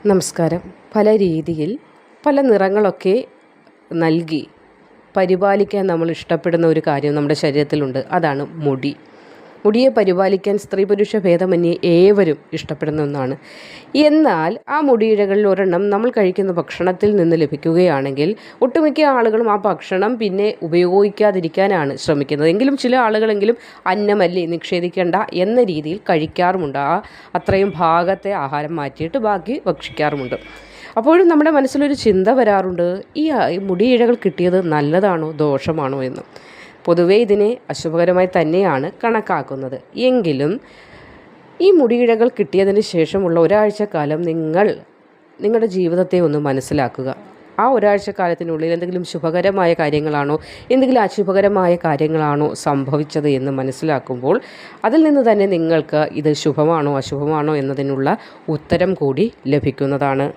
നമസ്കാരം. പല രീതിയിൽ പല നിറങ്ങളൊക്കെ നൽകി പരിപാലിക്കാൻ നമ്മൾ ഇഷ്ടപ്പെടുന്ന ഒരു കാര്യം നമ്മുടെ ശരീരത്തിലുണ്ട്. അതാണ് മുടി. മുടിയെ പരിപാലിക്കാൻ സ്ത്രീ പുരുഷ ഭേദമന്യേ ഏവരും ഇഷ്ടപ്പെടുന്ന ഒന്നാണ്. എന്നാൽ ആ മുടിയിഴകളിൽ ഒരെണ്ണം നമ്മൾ കഴിക്കുന്ന ഭക്ഷണത്തിൽ നിന്ന് ലഭിക്കുകയാണെങ്കിൽ ഒട്ടുമിക്ക ആളുകളും ആ ഭക്ഷണം പിന്നെ ഉപയോഗിക്കാതിരിക്കാനാണ് ശ്രമിക്കുന്നത്. എങ്കിലും ചില ആളുകളെങ്കിലും അന്നമല്ലേ നിഷേധിക്കേണ്ട എന്ന രീതിയിൽ കഴിക്കാറുമുണ്ട്. അത്രയും ഭാഗത്തെ ആഹാരം മാറ്റിയിട്ട് ബാക്കി ഭക്ഷിക്കാറുമുണ്ട്. അപ്പോഴും നമ്മുടെ മനസ്സിലൊരു ചിന്ത വരാറുണ്ട്, ഈ മുടിയിഴകൾ കിട്ടിയത് നല്ലതാണോ ദോഷമാണോ എന്ന്. പൊതുവേ ഇതിനെ അശുഭകരമായി തന്നെയാണ് കണക്കാക്കുന്നത്. എങ്കിലും ഈ മുടിയിഴകൾ കിട്ടിയതിന് ശേഷമുള്ള ഒരാഴ്ചക്കാലം നിങ്ങളുടെ ജീവിതത്തെ ഒന്ന് മനസ്സിലാക്കുക. ആ ഒരാഴ്ചക്കാലത്തിനുള്ളിൽ എന്തെങ്കിലും ശുഭകരമായ കാര്യങ്ങളാണോ എന്തെങ്കിലും അശുഭകരമായ കാര്യങ്ങളാണോ സംഭവിച്ചത് എന്ന് മനസ്സിലാക്കുമ്പോൾ അതിൽ നിന്ന് തന്നെ നിങ്ങൾക്ക് ഇത് ശുഭമാണോ അശുഭമാണോ എന്നതിനുള്ള ഉത്തരം കൂടി ലഭിക്കുന്നതാണ്.